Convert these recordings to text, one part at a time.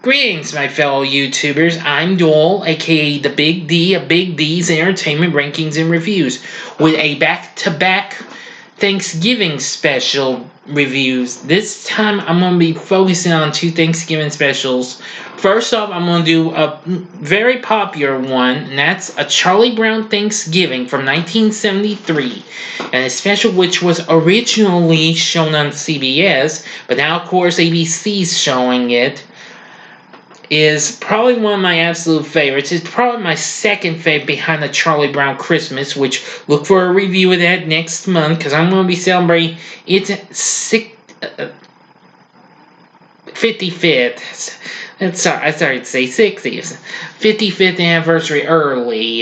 Greetings, my fellow YouTubers. I'm Joel, aka the Big D of Big D's Entertainment Rankings and Reviews, with a back-to-back Thanksgiving special reviews. This time, I'm going to be focusing on two Thanksgiving specials. First off, I'm going to do a very popular one, and that's a Charlie Brown Thanksgiving from 1973, and a special which was originally shown on CBS, but now, of course, ABC's showing it. Is probably one of my absolute favorites. It's probably my second favorite behind the Charlie Brown Christmas, which look for a review of that next month, because I'm going to be celebrating its 55th. I started to say 60th. 55th anniversary early.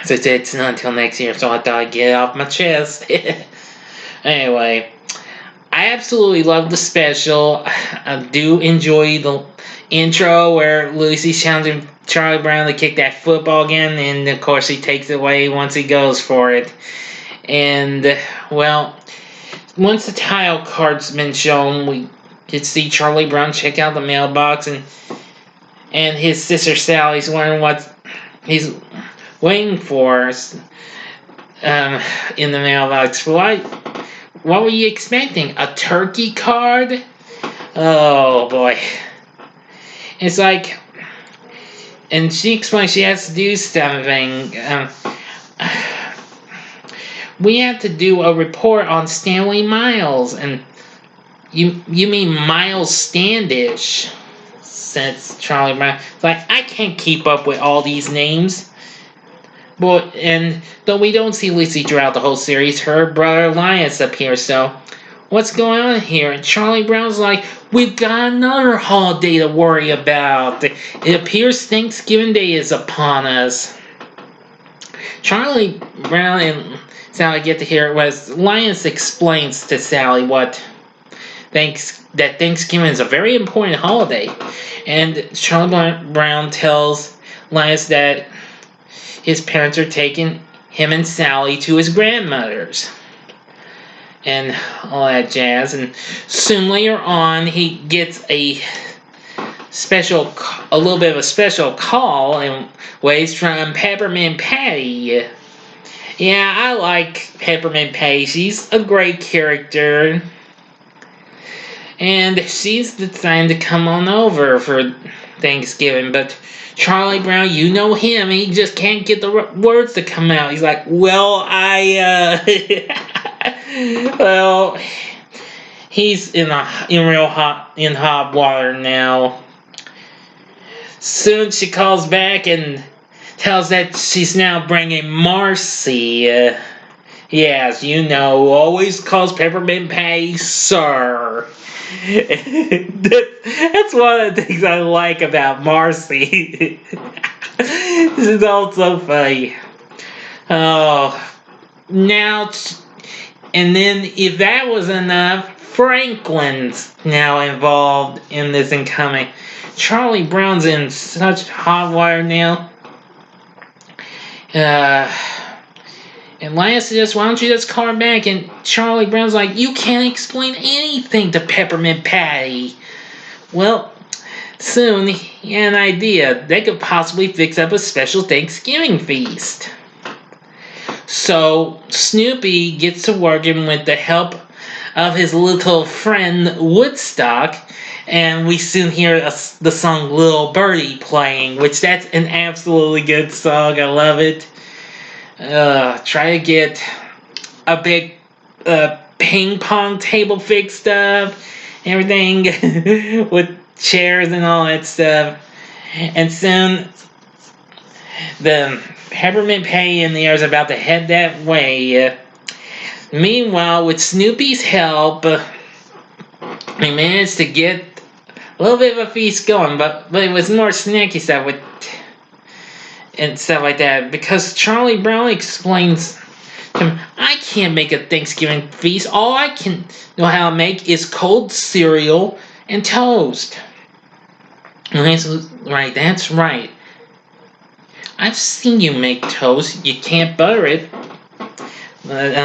So it's not until next year, so I thought I'd get it off my chest. Anyway. I absolutely love the special. I do enjoy the intro where Lucy's challenging Charlie Brown to kick that football again, and of course he takes it away once he goes for it. And, well, once the title card's been shown, we could see Charlie Brown check out the mailbox, and his sister Sally's wondering what he's waiting for in the mailbox. What were you expecting? A turkey card? Oh, boy. It's like... And she explains she has to do something. We have to do a report on Stanley Miles. And you mean Miles Standish, says Charlie Brown. It's like, I can't keep up with all these names. But, and though we don't see Lucy throughout the whole series, her brother Linus appears, so what's going on here? And Charlie Brown's like, we've got another holiday to worry about. It appears Thanksgiving Day is upon us. Charlie Brown and Sally get to hear it was Linus explains to Sally that Thanksgiving is a very important holiday. And Charlie Brown tells Linus that his parents are taking him and Sally to his grandmother's. And all that jazz. And soon later on, he gets a little bit of a special call and ways from Peppermint Patty. Yeah, I like Peppermint Patty. She's a great character. And she's decided to come on over for Thanksgiving, but Charlie Brown, you know him, he just can't get the words to come out. He's like, well, well, he's in hot water now. Soon she calls back and tells that she's now bringing Marcy. Yes, you know, always calls Peppermint Patty sir. That's one of the things I like about Marcy. This is all so funny. Oh, now, and then if that was enough, Franklin's now involved in this incoming. Charlie Brown's in such hot water now. And Linus suggests, why don't you just call her back? And Charlie Brown's like, you can't explain anything to Peppermint Patty. Well, soon he had an idea. They could possibly fix up a special Thanksgiving feast. So Snoopy gets to working with the help of his little friend Woodstock. And we soon hear the song Little Birdie playing, which that's an absolutely good song. I love it. Try to get a big ping pong table fixed up, everything with chairs and all that stuff. And soon the Peppermint Patty and the others are about to head that way. Meanwhile, with Snoopy's help, we managed to get a little bit of a feast going, but it was more snacky stuff and stuff like that, because Charlie Brown explains to him, I can't make a Thanksgiving feast. All I can know how to make is cold cereal and toast. Right, that's right. I've seen you make toast. You can't butter it. But,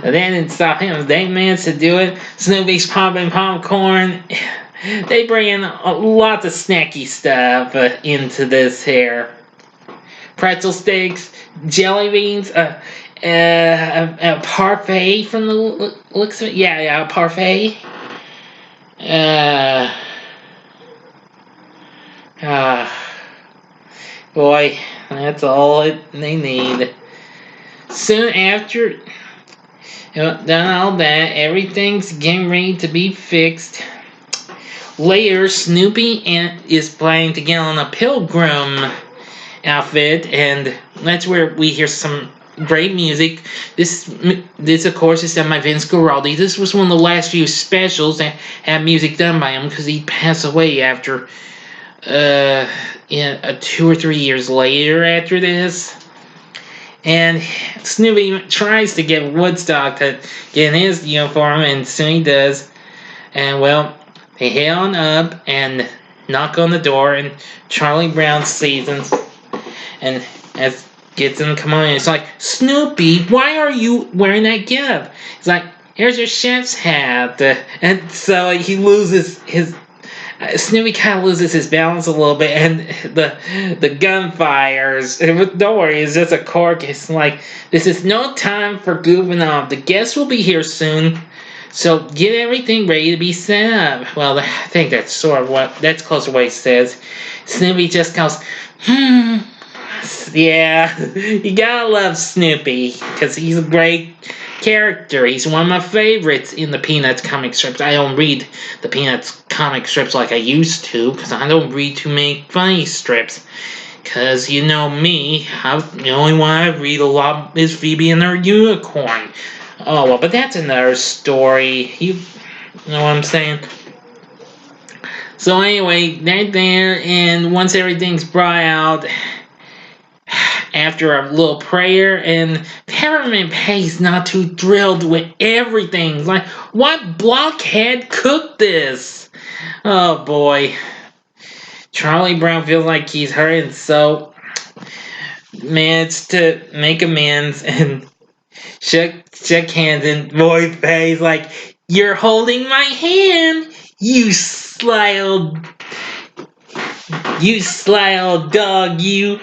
they didn't stop him. They managed to do it. Snoopy's popping popcorn. they bring in a lot of snacky stuff into this here. Pretzel sticks, jelly beans, a parfait from the looks of it. Yeah, a parfait. Uh, uh, Boy, that's all they need. Soon after done all that, everything's getting ready to be fixed. Later, Snoopy is planning to get on a pilgrim outfit, and that's where we hear some great music. This of course, is done by Vince Guaraldi. This was one of the last few specials that had music done by him because he passed away after 2 or 3 years later after this. And Snoopy tries to get Woodstock to get in his uniform, and soon he does. And well, they head on up and knock on the door, and Charlie Brown sees them, and as gets him to come on in, it's like, Snoopy, why are you wearing that getup? He's like, here's your chef's hat. And so he loses his Snoopy kind of loses his balance a little bit, and the gun fires. Don't worry, it's just a cork. It's like, this is no time for goofing off. The guests will be here soon, so get everything ready to be set up. Well, I think that's sort of that's close to what he says. Snoopy just goes, yeah, you gotta love Snoopy, because he's a great character. He's one of my favorites in the Peanuts comic strips. I don't read the Peanuts comic strips like I used to, because I don't read too many funny strips. Because you know me, the only one I read a lot is Phoebe and her unicorn. Oh, well, but that's another story. You know what I'm saying? So anyway, they're there, and once everything's brought out, after a little prayer, and Peppermint Patty's not too thrilled with everything. Like, what blockhead cooked this? Oh boy. Charlie Brown feels like he's hurting, so managed to make amends and shook hands, and boy Patty's like, you're holding my hand, you sly old dog, you.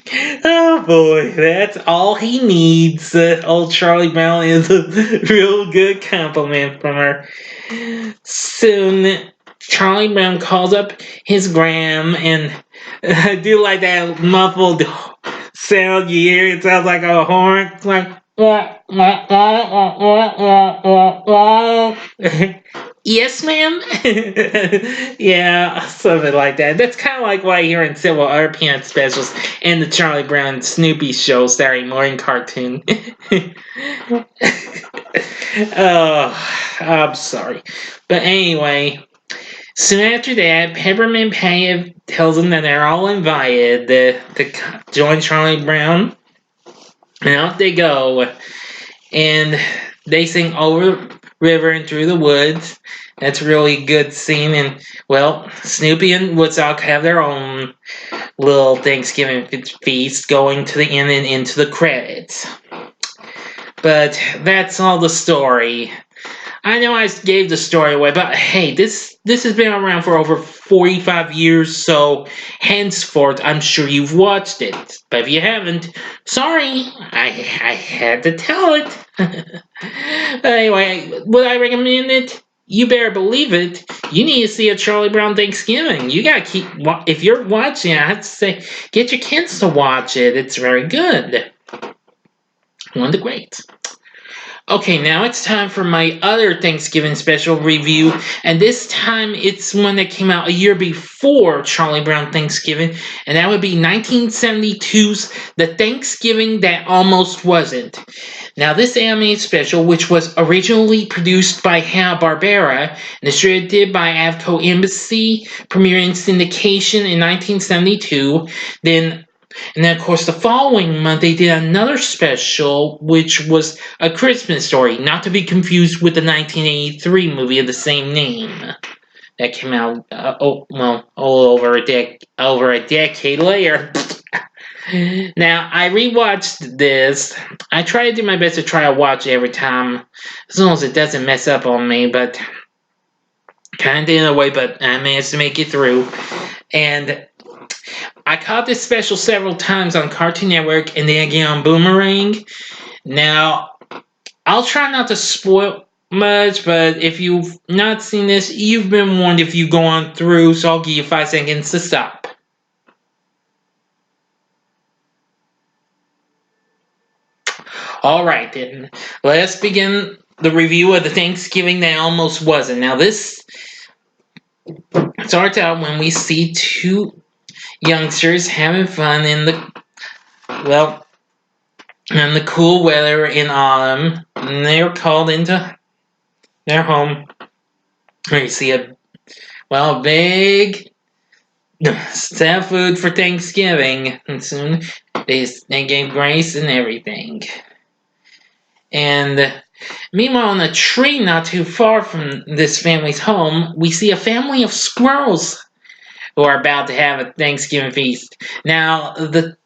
Oh boy, that's all he needs. Old Charlie Brown is a real good compliment from her. Soon, Charlie Brown calls up his gram, and I do like that muffled sound you hear. It sounds like a horn. It's like, yes, ma'am? Yeah, something like that. That's kind of like what I hear in several other Peanut specials and the Charlie Brown and Snoopy show starring morning cartoon. Oh, I'm sorry. But anyway, soon after that, Peppermint Patty tells them that they're all invited to join Charlie Brown. And out they go. And they sing Over the River and Through the Woods. That's a really good scene. And, well, Snoopy and Woodstock have their own little Thanksgiving feast going to the end and into the credits. But that's all the story. I know I gave the story away, but hey, this has been around for over 45 years, so henceforth, I'm sure you've watched it. But if you haven't, sorry, I had to tell it. Anyway, would I recommend it? You better believe it. You need to see a Charlie Brown Thanksgiving. You gotta if you're watching it, I have to say, get your kids to watch it. It's very good. One of the greats. Okay, now it's time for my other Thanksgiving special review, and this time it's one that came out a year before Charlie Brown Thanksgiving, and that would be 1972's The Thanksgiving That Almost Wasn't. Now, this animated special, which was originally produced by Hanna-Barbera and distributed by Avco Embassy, premiered in syndication in 1972, and then, of course, the following month, they did another special, which was A Christmas Story, not to be confused with the 1983 movie of the same name. That came out, over a decade later. Now, I rewatched this. I try to do my best to try to watch it every time, as long as it doesn't mess up on me, but Kind of in a way, but I managed to make it through. And I caught this special several times on Cartoon Network and then again on Boomerang. Now, I'll try not to spoil much, but if you've not seen this, you've been warned if you go on through, so I'll give you 5 seconds to stop. Alright then, let's begin the review of the Thanksgiving That Almost Wasn't. Now this starts out when we see two youngsters having fun in the, well, in the cool weather in autumn. And they're called into their home. Where you see a big staff food for Thanksgiving, and soon they gave grace and everything. And meanwhile, on a tree not too far from this family's home, we see a family of squirrels who are about to have a Thanksgiving feast. Now the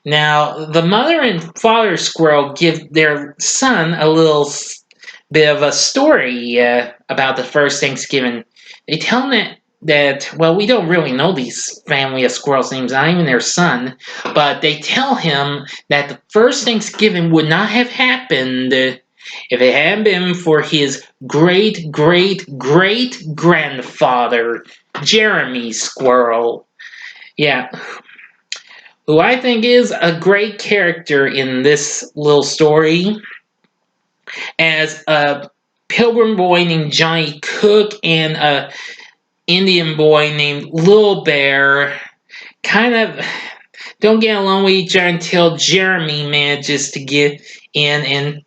mother and father squirrel give their son a little bit of a story about the first Thanksgiving. They tell him that we don't really know these family of squirrels' names, not even their son, but they tell him that the first Thanksgiving would not have happened if it hadn't been for his great great great grandfather, Jeremy Squirrel. Yeah, who I think is a great character in this little story, as a pilgrim boy named Johnny Cook and a Indian boy named Little Bear kind of don't get along with each other until Jeremy manages to get in, and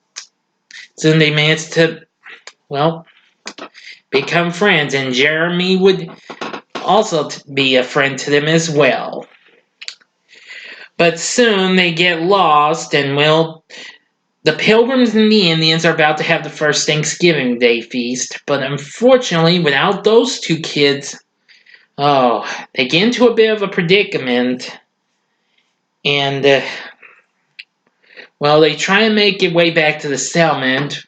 soon they manage to, become friends, and Jeremy would also be a friend to them as well. But soon they get lost, and the Pilgrims and the Indians are about to have the first Thanksgiving Day feast, but unfortunately, without those two kids, they get into a bit of a predicament, and, they try and make it way back to the settlement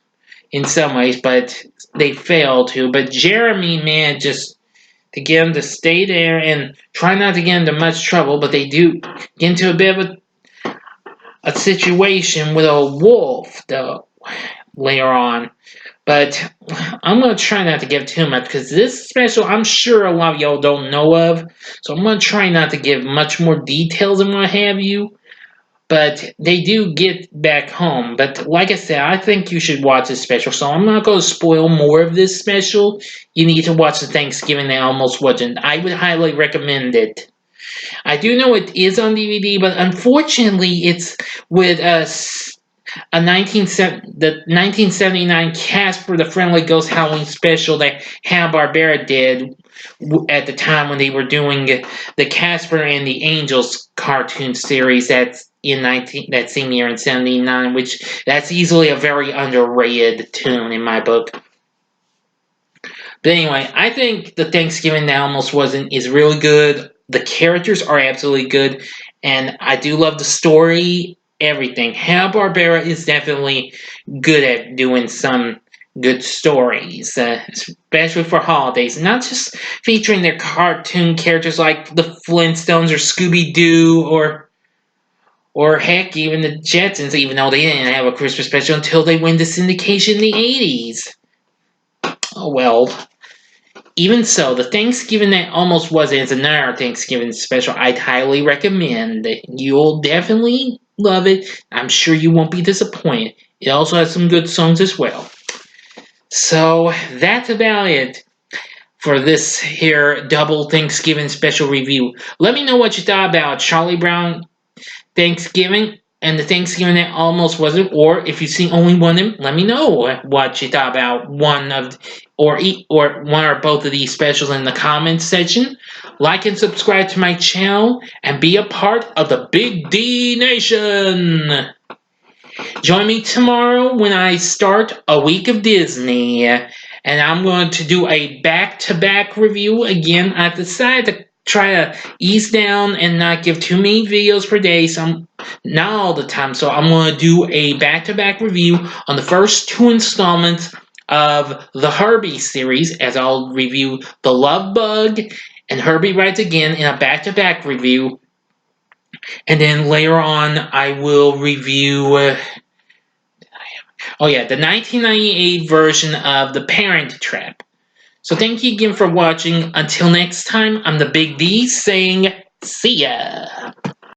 in some ways, but they fail to. But Jeremy manages to get them to stay there and try not to get into much trouble, but they do get into a bit of a situation with a wolf, though, later on. But I'm going to try not to give too much, because this special, I'm sure a lot of y'all don't know of, so I'm going to try not to give much more details and what have you. But they do get back home. But like I said, I think you should watch this special, so I'm not going to spoil more of this special. You need to watch the Thanksgiving That Almost Wasn't. I would highly recommend it. I do know it is on DVD, but unfortunately it's with the 1979 Casper the Friendly Ghost Halloween special that Hanna-Barbera did at the time when they were doing the Casper and the Angels cartoon series that's in that same year in 79, which that's easily a very underrated tune in my book. But anyway, I think the Thanksgiving That Almost Wasn't is really good. The characters are absolutely good, and I do love the story, everything. Hanna-Barbera is definitely good at doing some good stories, especially for holidays. Not just featuring their cartoon characters like the Flintstones or Scooby-Doo or heck, even the Jetsons, even though they didn't have a Christmas special until they went to syndication in the 80s. Oh well. Even so, the Thanksgiving That Almost Wasn't is another Thanksgiving special I'd highly recommend. You'll definitely love it. I'm sure you won't be disappointed. It also has some good songs as well. So, that's about it for this here double Thanksgiving special review. Let me know what you thought about Charlie Brown Thanksgiving and the Thanksgiving That Almost Wasn't, or if you've seen only one of them, let me know what you thought about one or both of these specials in the comments section. Like and subscribe to my channel and be a part of the Big D Nation. Join me tomorrow when I start a week of Disney, and I'm going to do a back-to-back review. Again, I decided to try to ease down and not give too many videos per day, not all the time, so I'm going to do a back-to-back review on the first two installments of the Herbie series, as I'll review The Love Bug and Herbie Rides Again in a back-to-back review. And then later on, I will review, the 1998 version of The Parent Trap. So thank you again for watching. Until next time, I'm the Big D saying, see ya!